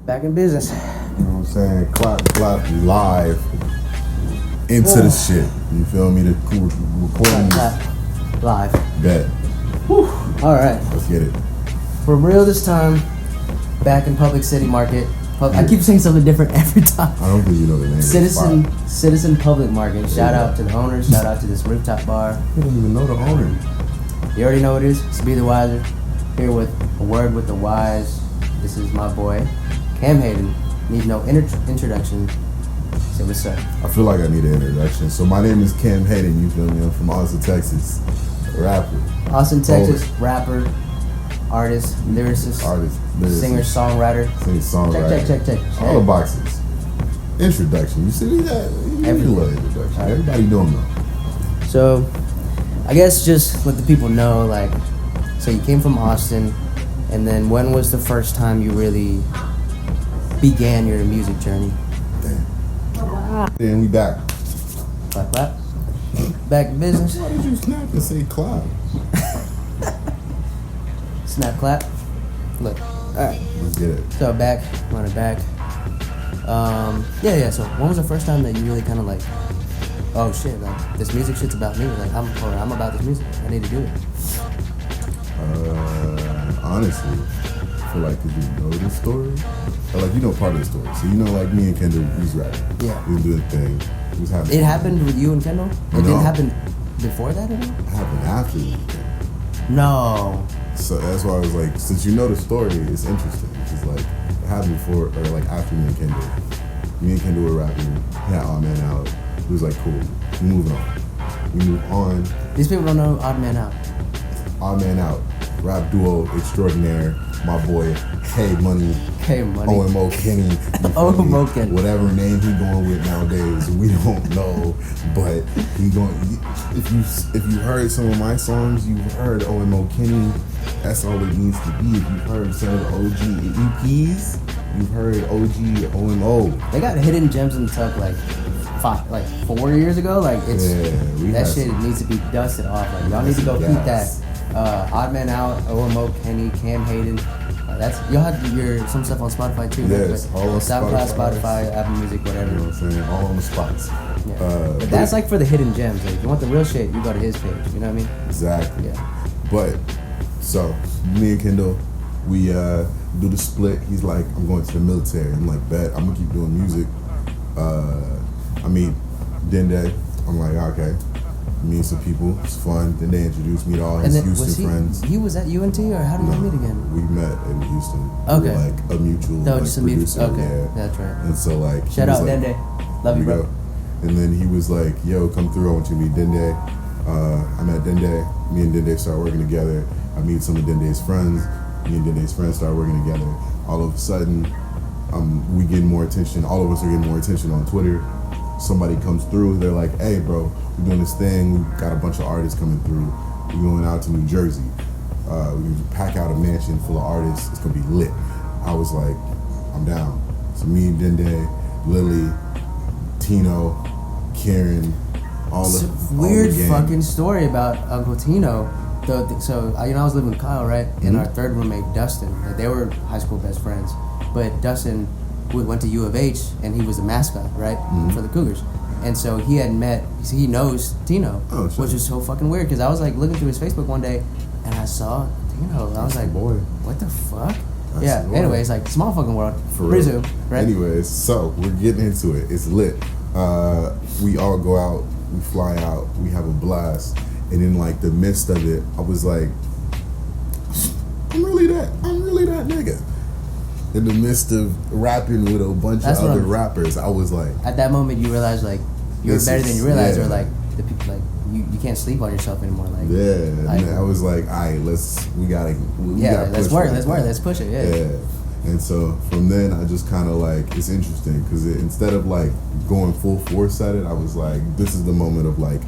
Back in business. You know what I'm saying? Clap live into the shit. You feel me? The recording Clap live. Bet. Whew. All right. Let's get it. For real this time. Back in Public City Market. I keep saying something different every time. I don't think you know the name. Citizen Public Market. Shout out to the owners. Shout out to this rooftop bar. You don't even know the owner. You already know what it is. It's Be the Wiser. Here with a word with the wise. This is my boy, Cam Hayden. Needs no introduction. Say what's up. I feel like I need an introduction. So my name is Cam Hayden. You feel me? I'm from Austin, Texas. A rapper. Austin, Texas. Rapper. Artist. Lyricist. Singer. Songwriter. Check. All the boxes. Introduction. You see that? Everybody introduction. Right. Everybody know him though. So, I guess just let the people know, like, so you came from Austin, and then when was the first time you really began your music journey? Then we back. Clap. Back in business. Why did you snap and say clap? Snap, clap. Look. Alright. Let's get it. So running back. Yeah. So when was the first time that you really kind of like, oh shit, like this music shit's about me. Like I'm about this music. I need to do it. Honestly, I feel like if you know the story, or like you know part of the story. So you know, like me and Kendall, we was rapping. Yeah. We was doing a thing. We was having. It happened with you and Kendall. It didn't happen before that at all. It happened after we. No. So that's why I was like, since you know the story, it's interesting. It's like it happened before or like after me and Kendall. Me and Kendall were rapping. We had Odd Man Out. It was like cool. We moving on. We move on. These people don't know Odd Man Out. Odd Man Out. Rap duo extraordinaire. My boy K Money. OMO Kenny. OMO Kenny. Whatever name he going with nowadays, we don't know. But he going. If you heard some of my songs, you've heard OMO Kenny. That's all it needs to be. If you've heard some of the OG EPs, you've heard OG OMO. They got hidden gems in the tuck like 4 years ago. Like it's that shit needs to be dusted off. Like y'all need to go keep that. Odd Man Out, OMO Kenny, Cam Hayden. That's y'all have some stuff on Spotify too. Yes, right? all on Spotify, Apple Music, whatever. You know what I'm saying? All on the spots. Yeah. But that's like for the hidden gems. Like, if you want the real shit, you go to his page. You know what I mean? Exactly. Yeah. But so me and Kendall, we do the split. He's like, I'm going to the military. I'm like, bet. I'm gonna keep doing music. I meet Dende. I'm like, okay. Meet some people. It's fun. Then they introduced me to all his Houston friends. He was at UNT, or how did you meet again? We met in Houston. Okay. We were like a mutual producer. Okay. Yeah. That's right. And so like shout out like, Dende. Love you, bro. And then he was like, yo, come through. I want you to meet Dende. I met Dende. Me and Dende started working together. I meet some of Dende's friends. Me and Dende's friends started working together. All of a sudden, we getting more attention. All of us are getting more attention on Twitter. Somebody comes through, they're like, hey bro, we're doing this thing, we got a bunch of artists coming through, we're going out to New Jersey, we're going to pack out a mansion full of artists, it's going to be lit. I was like, I'm down. So me, Dende, Lily, Tino, Karen, all the weird fucking story about Uncle Tino. So I was living with Kyle, right? And our third roommate, Dustin, they were high school best friends, but Dustin went to U of H, and he was a mascot, right, for the Cougars. And so he knows Tino, which is so fucking weird, because I was like looking through his Facebook one day, and I saw Tino, and I was like, boy, what the fuck? That's anyways, like, small fucking world, for real, right? Anyways, so we're getting into it. It's lit. We all go out, we fly out, we have a blast, and in like the midst of it, I was like, I'm really that nigga. In the midst of rapping with a bunch of other rappers, I was like... At that moment, you realized, like, you're better than you realize, or, like, the people, like, you can't sleep on yourself anymore, like... Yeah, like, I was like, all right, let's push it, yeah. And so, from then, I just kind of, like, it's interesting, because instead of, like, going full force at it, I was like, this is the moment of, like,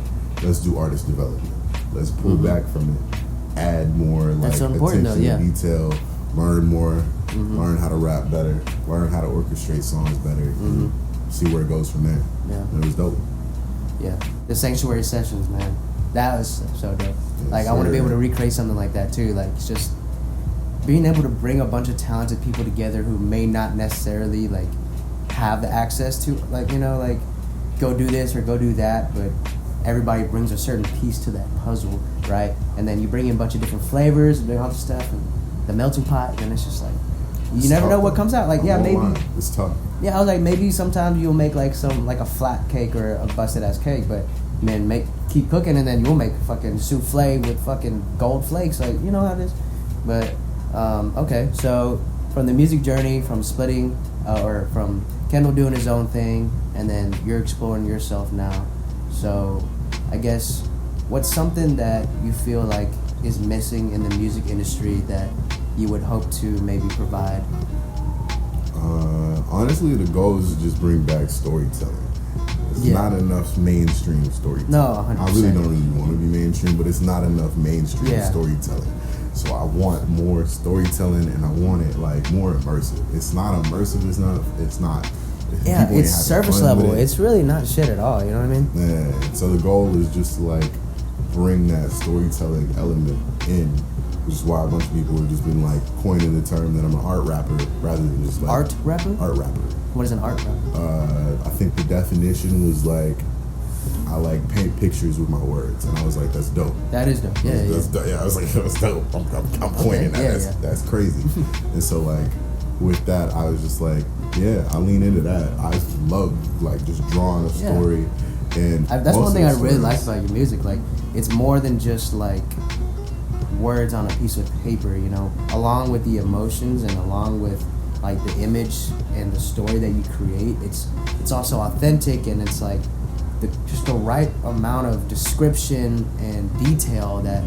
let's do artist development. Let's pull back from it, add more, like, so attention to detail, learn more, learn how to rap better, learn how to orchestrate songs better, and see where it goes from there. Yeah. And it was dope. Yeah. The Sanctuary Sessions, man. That was so dope. Yes, like, I want to be able to recreate something like that, too. Like, it's just... being able to bring a bunch of talented people together who may not necessarily like have the access to like, you know, like go do this or go do that, but everybody brings a certain piece to that puzzle, right? And then you bring in a bunch of different flavors and all the stuff and the melting pot, and it's just like you never know what comes out. Like, yeah, maybe it's tough. Yeah, I was like, maybe sometimes you'll make like a flat cake or a busted ass cake, but man, keep cooking, and then you'll make fucking souffle with fucking gold flakes. Like, you know how it is. But okay, so from the music journey, from splitting, or from Kendall doing his own thing, and then you're exploring yourself now. So I guess what's something that you feel like is missing in the music industry that you would hope to maybe provide? Honestly, the goal is to just bring back storytelling. It's not enough mainstream storytelling. No, 100%. I really don't really want to be mainstream, but it's not enough mainstream storytelling. So I want more storytelling, and I want it like more immersive. It's not immersive enough. It's not. Yeah, it's surface level. It's really not shit at all. You know what I mean? Yeah. So the goal is just to like bring that storytelling element in, which is why a bunch of people have just been like coining the term that I'm an art rapper rather than just like art rapper. Art rapper. What is an art rapper? I think the definition was like I like paint pictures with my words, and I was like, that's dope. That is dope. Yeah, that's dope. Yeah, I was like, that's dope. I'm coining that. That's crazy. And so like with that, I was just like, yeah, I lean into that. I love like just drawing a story, and that's one thing I really like about your music. Like, it's more than just like words on a piece of paper, you know, along with the emotions and along with like the image and the story that you create. It's also authentic, and it's like just the right amount of description and detail that,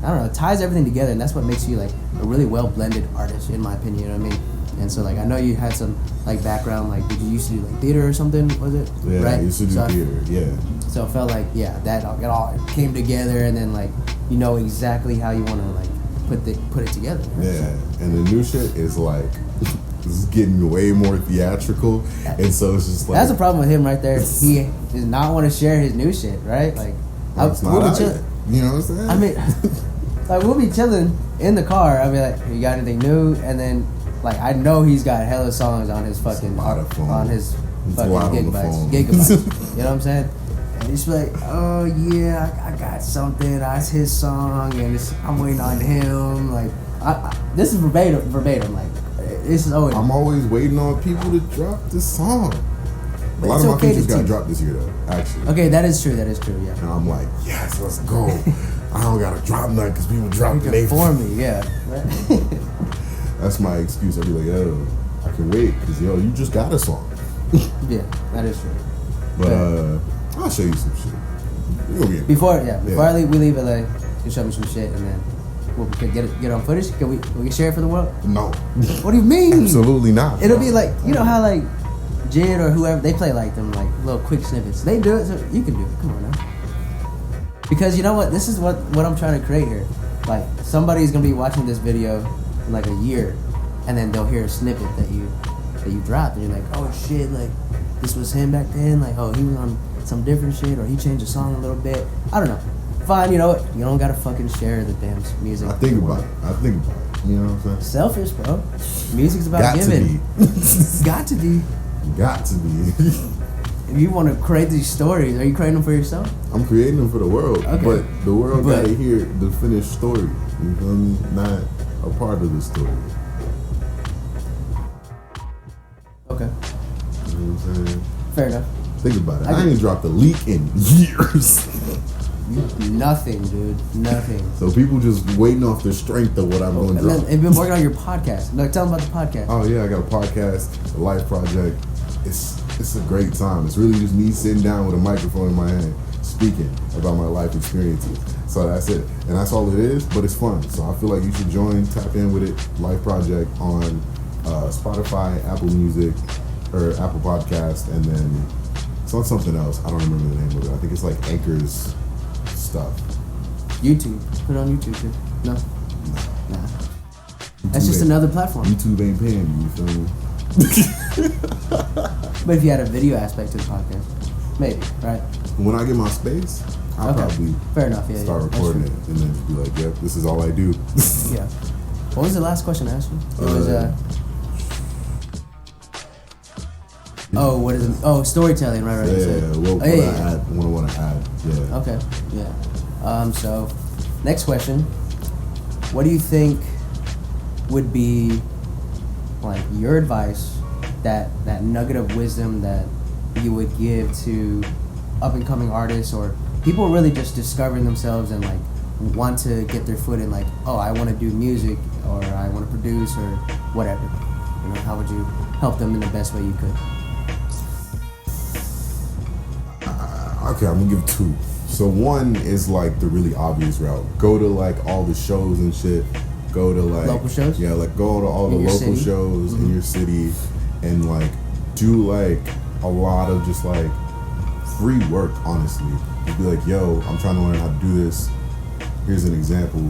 I don't know, it ties everything together, and that's what makes you like a really well blended artist, in my opinion. You know what I mean? And so like I know you had some like background, like did you used to do like theater or something? Was it? Yeah, right? I used to do theater. Yeah. So it felt like that it all came together, and then like you know exactly how you want to like put it together. Right? Yeah, and the new shit is like it's getting way more theatrical, and so it's just like that's the problem with him right there. He does not want to share his new shit, right? Like we'll be chilling. You know what I'm saying? I mean, like we'll be chilling in the car. I'll be like, "You got anything new?" And then like I know he's got hella songs on his fucking on his fucking gigabytes. You know what I'm saying? And he's like, "Oh yeah, I got something. That's his song, and I'm waiting on him." Like, this is verbatim. Like, this is always. I'm always waiting on people to drop this song. But a lot of my features got dropped this year, though. Actually. Okay, that is true. Yeah. And I'm like, yes, let's go. I don't gotta drop nothing because people drop it for me. Yeah. That's my excuse. I'll be like, yo, I can wait because yo, you just got a song. Yeah, that is true. But I'll show you some shit. Before we leave LA, you can show me some shit, and then we'll get on footage. Can we share it for the world? No. What do you mean? Absolutely not. It'll be like, you know how like Jid or whoever, they play like them like little quick snippets. They do it, so you can do it. Come on now. Because you know what? This is what I'm trying to create here. Like, somebody's gonna be watching this video in like a year, and then they'll hear a snippet that you dropped, and you're like, oh shit, like this was him back then. Like, oh, he was on some different shit, or he changed the song a little bit. I don't know. Fine, you know what? You don't gotta fucking share the damn music. I think about it. You know what I'm saying? Selfish, bro. Music's about giving. Got to be. Got to be. If you want to create these stories, are you creating them for yourself? I'm creating them for the world, okay. But the world gotta hear the finished story. You feel me? Not a part of the story. Okay. You know what I'm saying? Fair enough. Think about it. I ain't dropped a leak in years. Nothing, dude. Nothing. So people just waiting off the strength of what I'm going to drop. And been working on your podcast. Like, tell them about the podcast. Oh yeah, I got a podcast, a life project. It's a great time. It's really just me sitting down with a microphone in my hand, speaking about my life experiences. So that's it, and that's all it is. But it's fun. So I feel like you should tap in with it. Life project on Spotify, Apple Music, or Apple Podcast, and then it's on something else. I don't remember the name of it. I think it's like Anchor's stuff. YouTube. Put it on YouTube too. No. Nah. That's just another platform. YouTube ain't paying me, you feel me? But if you had a video aspect to the podcast, maybe, right? When I get my space, I'll probably fair enough, start recording it and then just be like, yep, this is all I do. Yeah. What was the last question I asked you? It was what is it? Oh, storytelling, right? Yeah. What I want to add? Yeah. Okay. Yeah. So, next question. What do you think would be like your advice, that nugget of wisdom that you would give to up and coming artists or people really just discovering themselves and like want to get their foot in, like, oh, I want to do music or I want to produce or whatever. You know, how would you help them in the best way you could? Okay, I'm gonna give two. So one is like the really obvious route. Go to like all the shows and shit. Go to like local shows? Yeah, like go to all the local shows in your city and like do like a lot of just like free work, honestly. Just be like, yo, I'm trying to learn how to do this. Here's an example.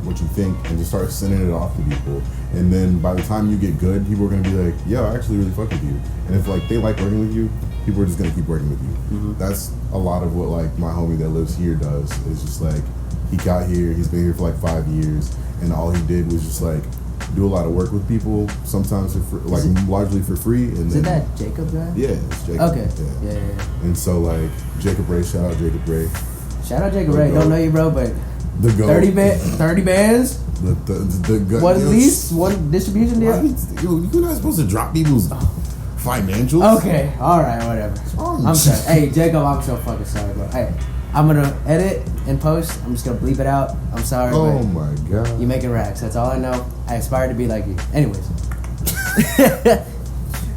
What you think, and just start sending it off to people. And then by the time you get good, people are gonna be like, yo, I actually really fuck with you. And if like they like working with you, people are just gonna keep working with you. Mm-hmm. That's a lot of what like my homie that lives here does. Is just like he got here, he's been here for like 5 years, and all he did was just like do a lot of work with people, sometimes for free, like largely for free. And is it that Jacob guy? Yeah, it's Jacob. Okay. Yeah. And so like Jacob Ray, shout out Jacob Ray. Shout out Jacob Ray. Don't know you, bro, but the goat. 30 bands. The what, at least one distribution deal? You're not supposed to drop people's financials. Okay, all right, whatever. I'm sorry. Hey, Jacob, I'm so fucking sorry, bro. Hey, I'm gonna edit and post. I'm just gonna bleep it out. I'm sorry. Oh my god. You making racks? That's all I know. I aspire to be like you. Anyways,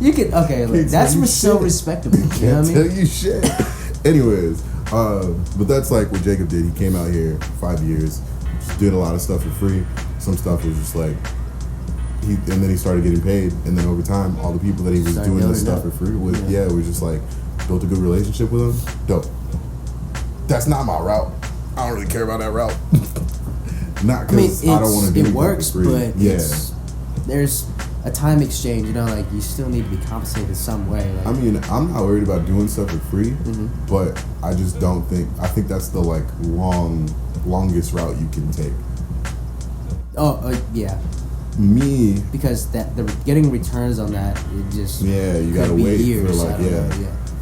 you can. Okay, look, that's so respectable. You know what I mean? Tell you shit. Anyways, but that's like what Jacob did. He came out here 5 years, just did a lot of stuff for free. Some stuff was just like and then he started getting paid. And then over time, all the people that he was doing this stuff for free with, we just like built a good relationship with them. Dope. That's not my route. I don't really care about that route. Not because I don't want to do it. It works, for free. But there's a time exchange. You know, like you still need to be compensated some way. Like, I mean, I'm not worried about doing stuff for free, but I just don't think. I think that's the like longest route you can take. Yeah. Me, because the getting returns on that, it just you gotta wait years, for like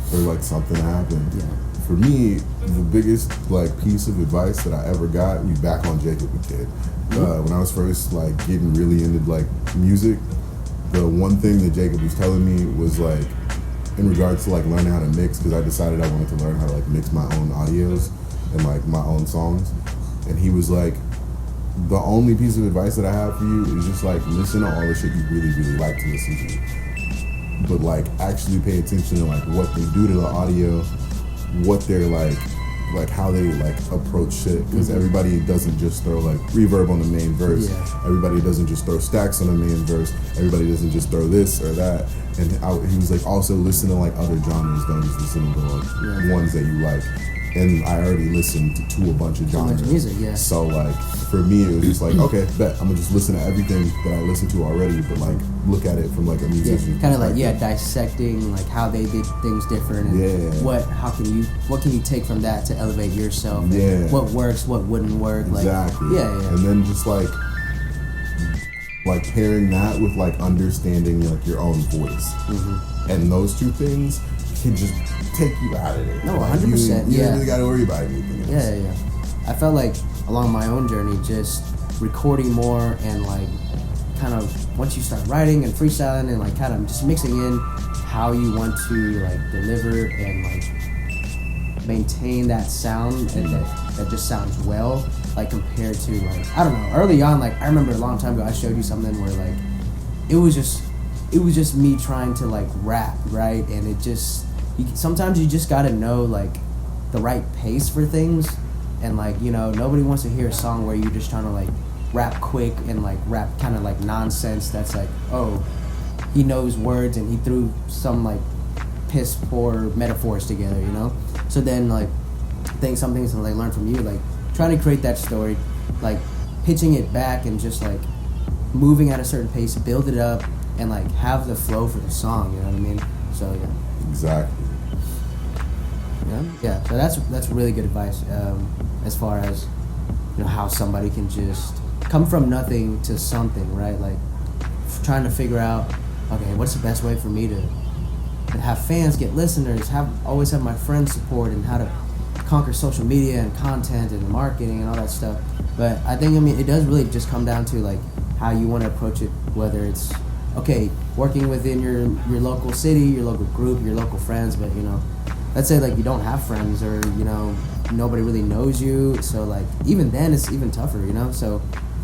for like something to happen. Yeah. For me, the biggest like piece of advice that I ever got, we back on Jacob a kid. When I was first like getting really into like music, the one thing that Jacob was telling me was like in regards to like learning how to mix, because I decided I wanted to learn how to like mix my own audios and like my own songs, and he was like, the only piece of advice that I have for you is just like listen to all the shit you really, really like to listen to. But like actually pay attention to like what they do to the audio, what they're like how they like approach shit. Because everybody doesn't just throw like reverb on the main verse. Everybody doesn't just throw stacks on the main verse. Everybody doesn't just throw this or that. And he was like, also listen to like other genres. Don't just listen to like ones that you like. And I already listened to a bunch of genres. Music, So like for me it was just like, okay, bet I'm gonna just listen to everything that I listened to already, but like look at it from like a musician. Kind of like dissecting like how they did things different and what can you take from that to elevate yourself? And what works, what wouldn't work. Exactly. Like, And then just like pairing that with like understanding like your own voice, and those two things can just take you out of it. No, 100%. You don't really got to worry about anything else. Yeah. I felt like along my own journey, just recording more and like kind of once you start writing and freestyling and like kind of just mixing in how you want to like deliver and like maintain that sound and that just sounds well, like compared to like, I don't know, early on, like I remember a long time ago I showed you something where like it was just me trying to like rap, right? And it just sometimes you just gotta know like the right pace for things, and like, you know, nobody wants to hear a song where you're just trying to like rap quick and like rap kind of like nonsense that's like, oh, he knows words and he threw some like piss poor metaphors together, you know? So then like some things that I learned from you, like trying to create that story, like pitching it back and just like moving at a certain pace, build it up and like have the flow for the song, you know what I mean? So yeah. Exactly. Yeah. So that's really good advice as far as, you know, how somebody can just come from nothing to something, right? Like trying to figure out, okay, what's the best way for me to have fans, get listeners, always have my friends support, and how to conquer social media and content and marketing and all that stuff. But I think, it does really just come down to like how you want to approach it, whether it's, okay, working within your local city, your local group, your local friends, but let's say like you don't have friends, or nobody really knows you, so like even then it's even tougher, so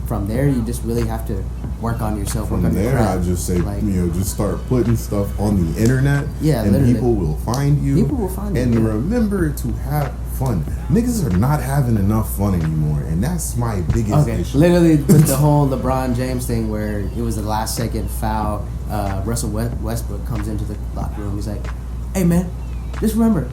from there you just really have to work on yourself. From there, I just say, like, just start putting stuff on the internet, and literally. people will find you. People will find you. And remember to have fun. Niggas are not having enough fun anymore, and that's my biggest issue. Literally with the whole LeBron James thing, where it was the last second foul, Russell Westbrook comes into the locker room. He's like, "Hey man, just remember,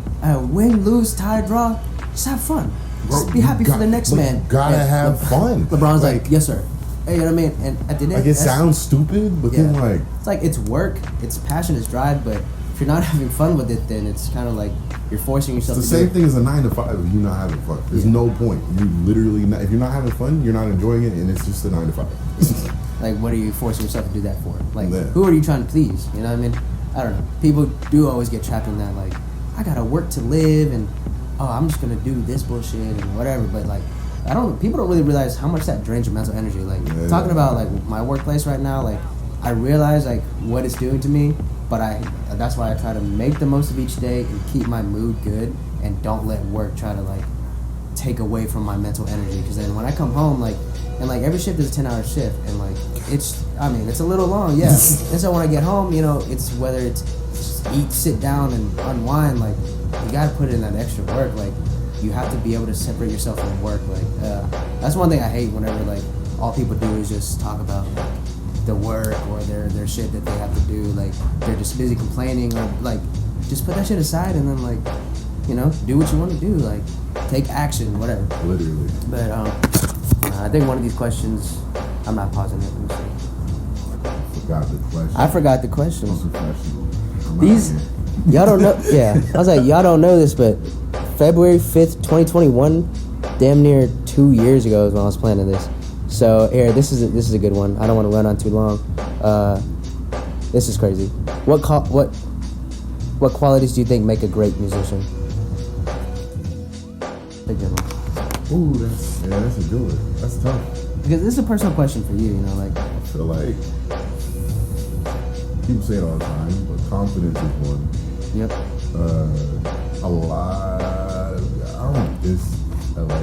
win, lose, tie, draw, just have fun. Just be happy for the next man. Gotta have fun." LeBron's like, "Yes sir." Hey, you know what I mean? And at the end, like, it sounds stupid, but then like, it's like, it's work, it's passion, it's drive, but if you're not having fun with it, then it's kind of like you're forcing yourself. It's the same thing as a 9 to 5 if you're not having fun. There's no point. You literally not, if you're not having fun, you're not enjoying it, and it's just a 9 to 5. Like, what are you forcing yourself to do that for? Like, who are you trying to please? You know what I mean? I don't know. People do always get trapped in that, like, I gotta work to live, and I'm just gonna do this bullshit and whatever. But like, people don't really realize how much that drains your mental energy. Like, talking about like my workplace right now, like, I realize like what it's doing to me, but that's why I try to make the most of each day and keep my mood good, and don't let work try to like take away from my mental energy. Because then when I come home, like, and like every shift is a 10-hour shift, and like it's a little long, yeah. And so when I get home, it's whether it's just eat, sit down, and unwind, like, you gotta put in that extra work. Like, you have to be able to separate yourself from work. Like, that's one thing I hate, whenever like all people do is just talk about like the work or their shit that they have to do. Like, they're just busy complaining, or like, just put that shit aside and then like, do what you want to do. Like, take action, whatever. Literally. But I think one of these questions, I'm not pausing it. Let me see. I forgot the question. These, y'all don't know. Yeah, I was like, y'all don't know this, but February 5th, 2021, damn near 2 years ago is when I was planning this. So here, this is a good one. I don't want to run on too long. This is crazy. What qualities do you think make a great musician? A good one. Ooh, that's a good one. That's tough. Because this is a personal question for you, like. I feel like people say it all the time, but confidence is one. Yep. A lot. I don't diss LA.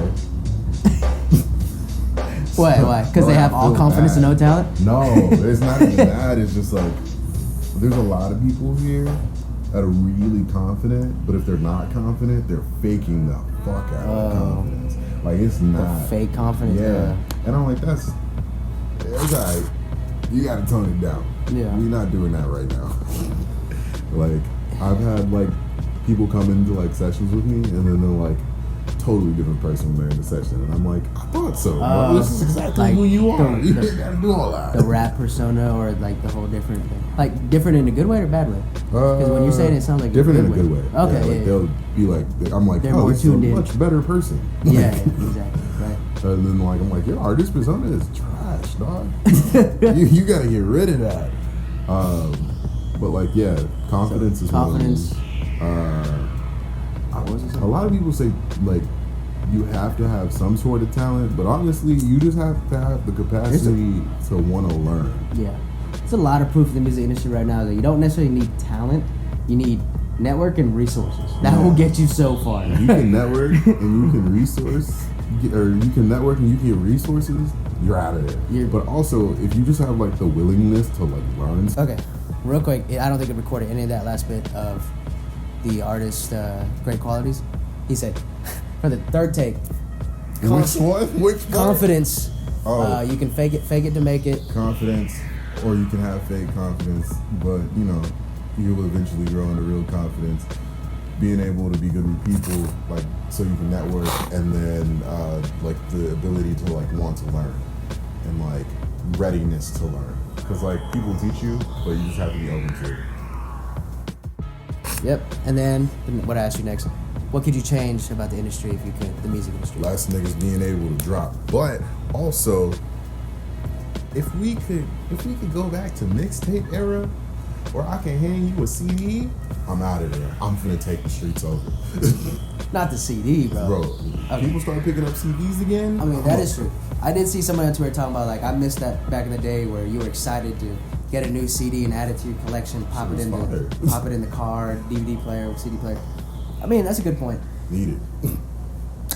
Why? Because they have all confidence and no talent? No, it's not even that. It's just like, there's a lot of people here that are really confident, but if they're not confident, they're faking the fuck out of confidence. Like, it's not fake confidence. Yeah. And I'm like, it's alright. You gotta tone it down. Yeah. We're not doing that right now. Like, I've had like people come into like sessions with me, and then they're like totally different person when they're in the session, and I'm like, I thought so. This is exactly like who you are. You ain't gotta do all that. The rap persona, or like the whole different thing. Like, different in a good way or bad way? Because when you're saying it sounds like different in a good way. Okay, like, they'll be like, I'm like, they're oh, more this is a tuned in. much better person. Yeah, exactly. Right. And then like, I'm like, your artist persona is trash, dog. you gotta get rid of that. But like, yeah, confidence is confidence. A lot of people say like, you have to have some sort of talent, but honestly, you just have to have the capacity to want to learn. Yeah. There's a lot of proof in the music industry right now that you don't necessarily need talent. You need network and resources. That will get you so far. If you can network and you can you can network and you can get resources, you're out of there. But also, if you just have like the willingness to like learn. Okay, real quick, I don't think it recorded any of that last bit of the artist's great qualities. He said, for the third take, Which one? Confidence. You can fake it to make it. Confidence, or you can have fake confidence, but you will eventually grow into real confidence. Being able to be good with people, like, so you can network, and then like the ability to like want to learn, and like readiness to learn, because like people teach you, but you just have to be open to it. Yep. And then what I asked you next, what could you change about the industry if you could, the music industry? Less niggas being able to drop, but also if we could go back to mixtape era, where I can hand you a CD, I'm out of there. I'm finna take the streets over. Not the CD, bro. People start picking up CDs again. I mean, that is true. I did see somebody on Twitter talking about, like, I missed that back in the day where you were excited to get a new CD and add it to your collection, pop it in the car, DVD player, CD player. I mean, that's a good point. Need it.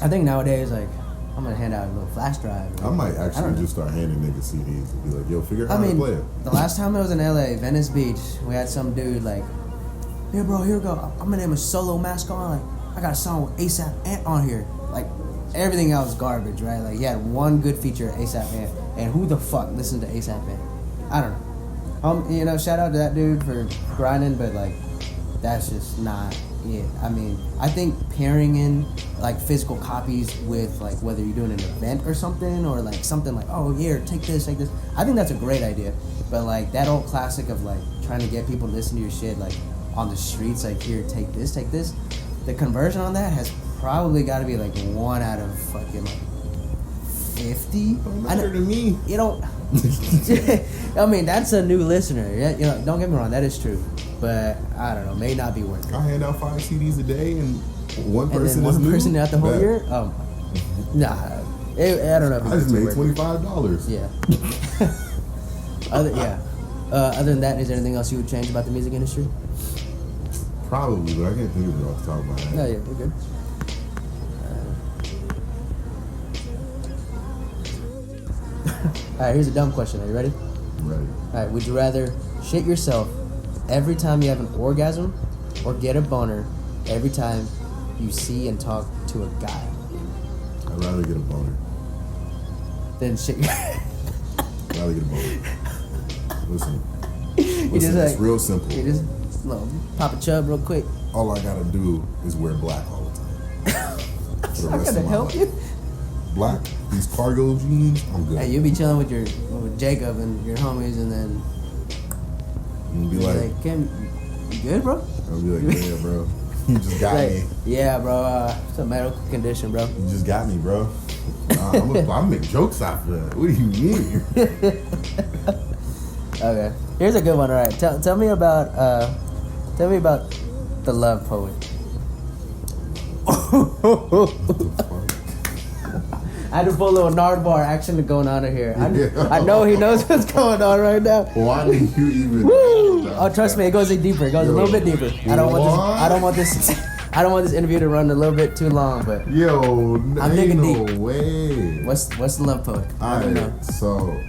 I think nowadays, like, I'm gonna hand out a little flash drive. I might actually just start handing niggas CDs and be like, yo, figure out how to play it. The last time I was in LA, Venice Beach, we had some dude like, here bro, here we go. I'm gonna name a Solo Mask on. Like, I got a song with ASAP Ant on here. Like, everything else garbage, right? Like, he had one good feature, ASAP Ant. And who the fuck listened to ASAP Ant? I don't know. You know, shout out to that dude for grinding, but like, that's just not it. I mean, I think pairing in like physical copies with like whether you're doing an event or something, or like something like, oh here, take this, take this. I think that's a great idea. But like that old classic of like trying to get people to listen to your shit like on the streets, like here, take this, take this. The conversion on that has probably got to be like 1 out of fucking like 50. Don't matter to me. You don't. I mean, that's a new listener. Yeah, you know, don't get me wrong, that is true. But I don't know, may not be worth it. I hand out 5 CDs a day, and one person and then one is new. person out the whole year. Oh, nah. I don't know. If I just made $25. Yeah. Other than that, is there anything else you would change about the music industry? Probably, but I can't think of it off the top of my head. No, yeah, we're good. Alright, here's a dumb question. Are you ready? I'm ready. Alright, would you rather shit yourself every time you have an orgasm, or get a boner every time you see and talk to a guy? I'd rather get a boner. Then shit. I'd rather get a boner. Listen, just it's like, real simple. You just pop a chub real quick. All I gotta do is wear black all the time. That's not gonna help you. Black, these cargo jeans, I'm good. Hey, you'll be chilling with Jacob and your homies, and then be like, Kim, you good, bro? I'll be like, yeah, bro. You just got me. Yeah, bro. It's a medical condition, bro. You just got me, bro. I'm gonna make jokes after that. What do you mean? Okay. Here's a good one. All right. Tell me about the love poet. I had to pull a little Nardbar action going on in here. I know he knows what's going on right now. Why did you even? Woo! Oh, trust me, it goes in deeper. It goes a little bit deeper. I don't want this interview to run a little bit too long, but I'm digging no deep. way. What's the love poet? I don't know. So,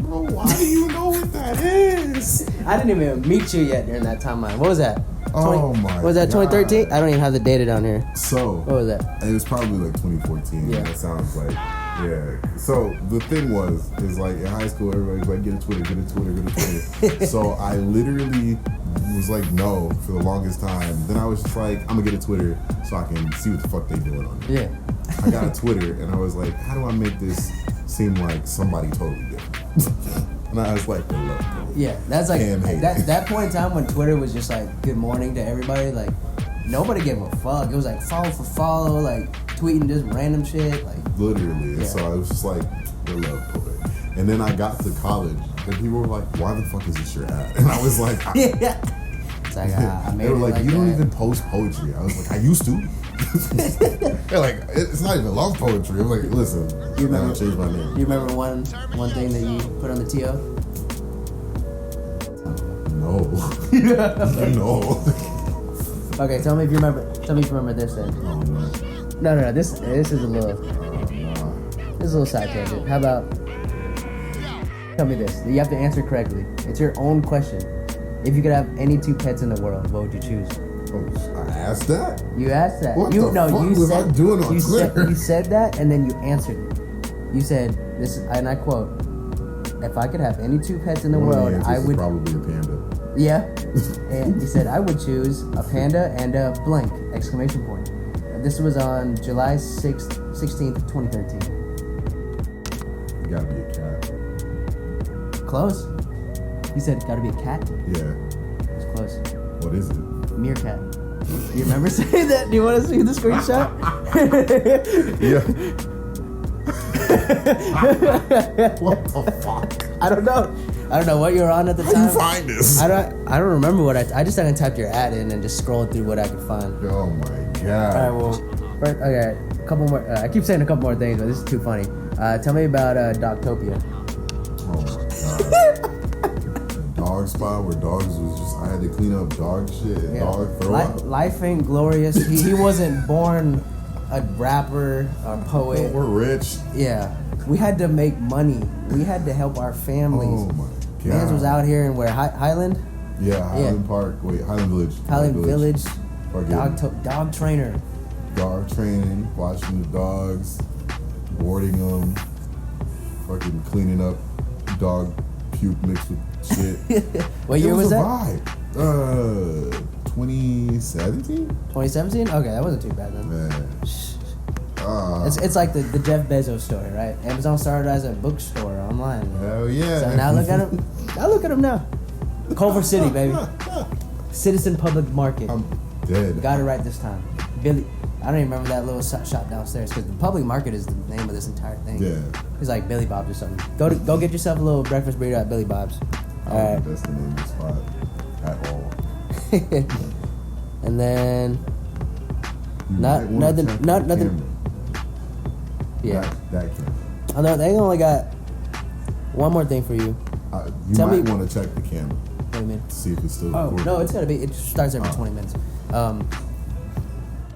bro, why do you know what that is? I didn't even meet you yet during that timeline. What was that? My was that God. 2013? I don't even have the data down here. So what was that? It was probably like 2014. Yeah. That sounds like, yeah. So the thing is like in high school, everybody's like, get a Twitter. So I literally was like, no, for the longest time. Then I was just like, I'm gonna get a Twitter so I can see what the fuck they doing on it. Yeah. I got a Twitter and I was like, how do I make this seem like somebody totally different? And I was like, yeah, that's like that point in time when Twitter was just like good morning to everybody. Like nobody gave a fuck. It was like follow for follow, like tweeting just random shit. Like literally. Yeah. So I was just like, the love poet. And then I got to college and people were like, why the fuck is this your ad? And I was like, yeah. It's like I made they were it like, you don't that. even post poetry. I was like, I used to. They're like, it's not even love poetry. I'm like, listen, you remember, change my name. You remember one thing that you put on the TO? No. No. Okay, tell me if you remember this then. Oh, no. No. This is a little. This is a little side tangent. How about? Tell me this. You have to answer correctly. It's your own question. If you could have any 2 pets in the world, what would you choose? Oh, I asked that. You asked that. What the fuck was I doing on Twitter? You said that, and then you answered it. You said this, and I quote: "If I could have any 2 pets in the world, I would probably a panda." Yeah, and he said I would choose a panda and a blank exclamation point. This was on July 16th, 2013. You gotta be a cat. Close. He said, "Gotta be a cat." Yeah. It's close. What is it? Meerkat. You remember saying that? Do you want to see the screenshot? Yeah. What the fuck? I don't know. I don't know what you were on at the time. How you find this? I don't remember what I just typed your ad in and just scrolled through what I could find. Oh my god. All right, well, first, okay, a couple more. I keep saying a couple more things, but this is too funny. Tell me about Dogtopia. Oh my god. The dog spot where dogs was just, I had to clean up dog shit and dog throw up. Life ain't glorious. He wasn't born a rapper or poet. We're rich. Yeah. We had to make money. We had to help our families. Oh my god. Mans was out here in where Highland? Yeah, Highland Park. Wait, Highland Village. Highland Village. Dog trainer. Dog training, watching the dogs, boarding them, fucking cleaning up dog puke mixed with shit. What year was that? Vibe. 2017? 2017? Okay, that wasn't too bad then. Man. It's like the Jeff Bezos story, right? Amazon started as a bookstore online. Hell yeah. So now look at him. Now look at him now. Culver City, baby. Citizen Public Market. I'm dead. Got it right this time. Billy. I don't even remember that little shop downstairs because the Public Market is the name of this entire thing. Yeah. It's like Billy Bob's or something. Go get yourself a little breakfast burrito at Billy Bob's. I don't think that's the name of the spot at all. And then nothing. Yeah. That camera. I know they only got one more thing for you. You might want to check the camera. What do you mean? See if it's still Oh recording. no, it's gotta be. It starts every 20 minutes.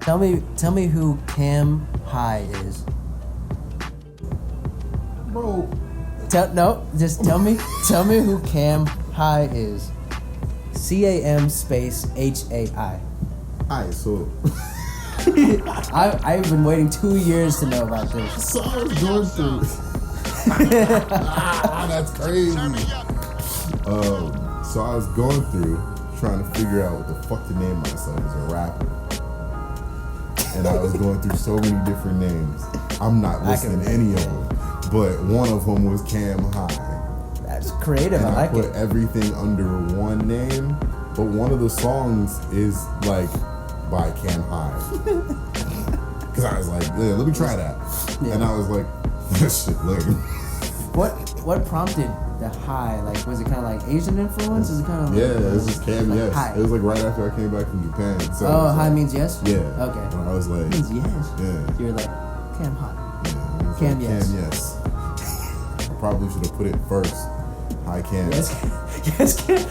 Tell me who Cam High is. Bro. Just tell me who Cam High is. CAM space HAI. Alright, so I've been waiting 2 years to know about this. so I was going through. That's crazy. So I was going through trying to figure out what the fuck to name myself as a rapper. And I was going through so many different names. I'm not listing any of them, but one of them was Cam High. That's creative. And I like put it. everything under one name, but one of the songs is like by Cam High. Because I was like, yeah, let me try that. Yeah. And I was like, this shit lame. What prompted the High? Like, was it kind of like Asian influence? Is it kind of like, Yeah, this is Cam like Yes. High. It was like right after I came back from Japan. So High means yes? Yeah. Okay. And I was like, It means yes. yeah. You're like, Cam High. Yeah, it was Cam like, Yes. Cam Yes. I probably should have put it first. Hi Cam. Yes, Cam.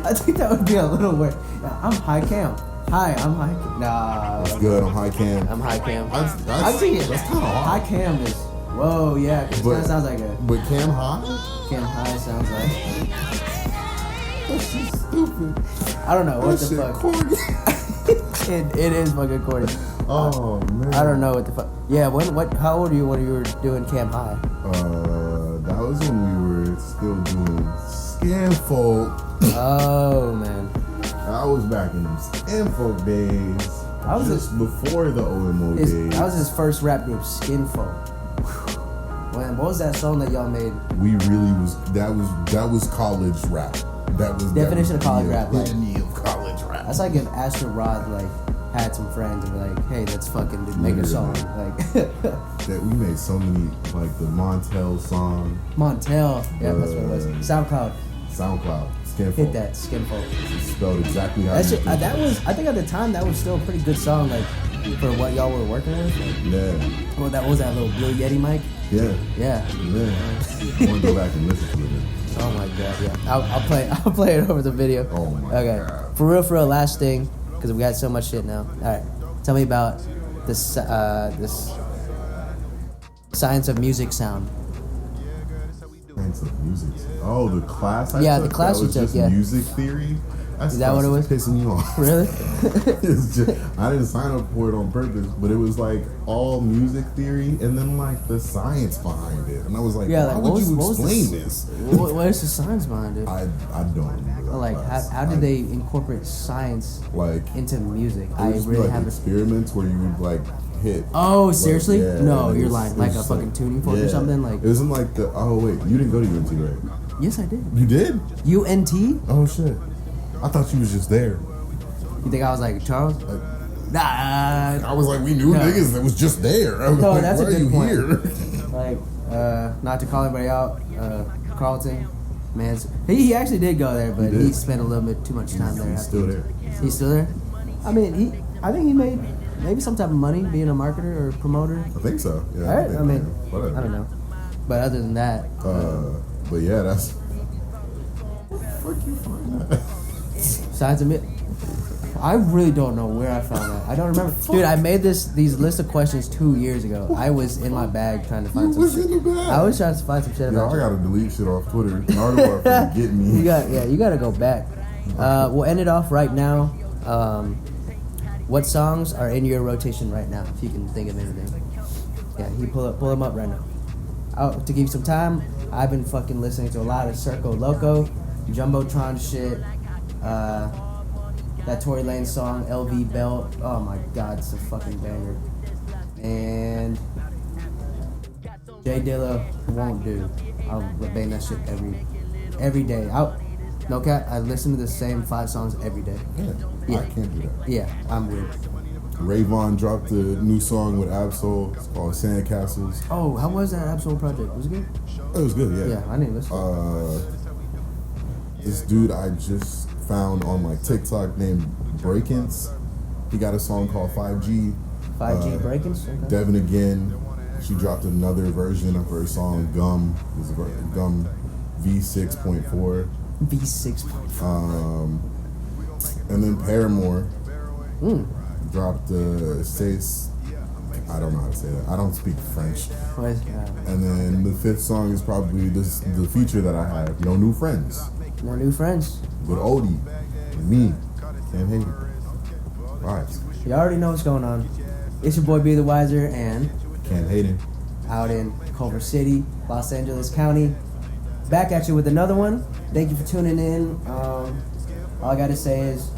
I think that would be a little weird. I'm High Cam. Hi, I'm High Cam. Nah. That's good. I'm Hi Cam. I'm High Cam. That's I think kind of hard. High Cam is. Whoa, yeah. Cause it kind of sounds like a. But Cam High? Cam High sounds like. That's just stupid. I don't know what That the shit fuck. corny. It is fucking corny. Oh man. I don't know what the fuck. Yeah. How old were you when you were doing Cam High? That was when we were still doing Scanfolk. Oh man. I was back in them Scanfolk days. I was just before the OMO days. That was his first rap group, Skinfolk. When what was that song that y'all made? We really was that was college rap. That was Definition of college rap, like- epitome of college rap. That's like if Astro Rod had some friends and were like, hey, let's fucking make a song. Like That we made so many, like the Montel song, Montel. Yeah, that's what it was. SoundCloud. SoundCloud, Skinfolk. Hit that, Skinfolk. It's spelled exactly how That you shit, think. that was, I think at the time that was still a pretty good song, like for what y'all were working with. Like, Yeah. what was that little Blue Yeti mic? Yeah. Yeah. I want to go back and listen to it. Oh my god, yeah. I'll play it over the video. Oh my Okay. god. For real, last thing, because we got so much shit now. All right. Tell me about this this science of music sound. Science of music. Oh, the class I Yeah, took? the class that you was took, just yeah. music theory? Is that what it was? Pissing you off. Really? It's just, I didn't sign up for it on purpose, but it was like all music theory and then like the science behind it. And I was like, Yeah, why like, would you what was explain the- this? what is the science behind it? I don't remember that Like, class. how did they incorporate science like into music? it I was really like haven't. experiments where you would like hit. Oh, seriously? Like, yeah, No, and it you're was- lying. it Like was a just fucking tuning fork or something? Like, it wasn't like the. Oh wait, you didn't go to UNT, right? yes, I did. You did? UNT? Oh shit! I thought you was just there. You think I was like Charles? Nah. I was like, we knew No. niggas that was just there. I was No, like, that's why a good are you point. here? Like, not to call anybody out, Carlton, man, he actually did go there, but he spent a little bit too much time there. He's still there. He's still there? I mean, I think he made maybe some type of money being a marketer or promoter. I think so. Yeah. Right? I mean, whatever. I don't know. But other than that. But yeah, that's. Where the fuck you find that? Signs of it. I really don't know where I found that. I don't remember. Dude, I made these list of questions 2 years ago. I was in my bag trying to find some shit. In the bag. I was trying to find some shit about I gotta delete shit off Twitter. Nardo get me. You gotta go back. We'll end it off right now. What songs are in your rotation right now? If you can think of anything. Yeah, you pull them up right now. To give you some time, I've been fucking listening to a lot of Circo Loco, Jumbotron shit. That Tory Lanez song, LV Belt. Oh my god, it's a fucking banger. And Jay Dilla Won't Do. I'll bang that shit every day. No cap, I listen to the same 5 songs every day. Yeah. I can't do that. Yeah, I'm weird. Rayvon dropped a new song with Absol. It's called Sandcastles. Oh, how was that Absol project? Was it good? It was good, yeah. Yeah, I didn't listen. This dude I just found on like TikTok named Breakins. He got a song called 5G. 5G Breakins? Okay. Devin again. She dropped another version of her song Gum. It was Gum V6.4. V6.4. And then Paramore dropped Says. I don't know how to say that. I don't speak French. And then the 5th song is probably the feature that I have. No New Friends. No New Friends. With Odie. And me. Can't hate it. Alright. You already know what's going on. It's your boy Be The Wiser and Can't Hayden. Out in Culver City, Los Angeles County. Back at you with another one. Thank you for tuning in. All I gotta say is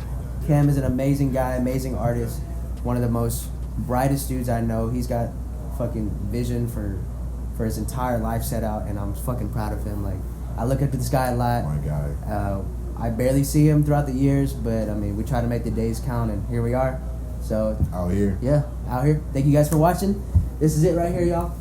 Cam is an amazing guy, amazing artist, one of the most brightest dudes I know. He's got fucking vision for his entire life set out, and I'm fucking proud of him. Like, I look up to this guy a lot. My guy. I barely see him throughout the years, but I mean, we try to make the days count, and here we are. So out here. Yeah, out here. Thank you guys for watching. This is it right here, y'all.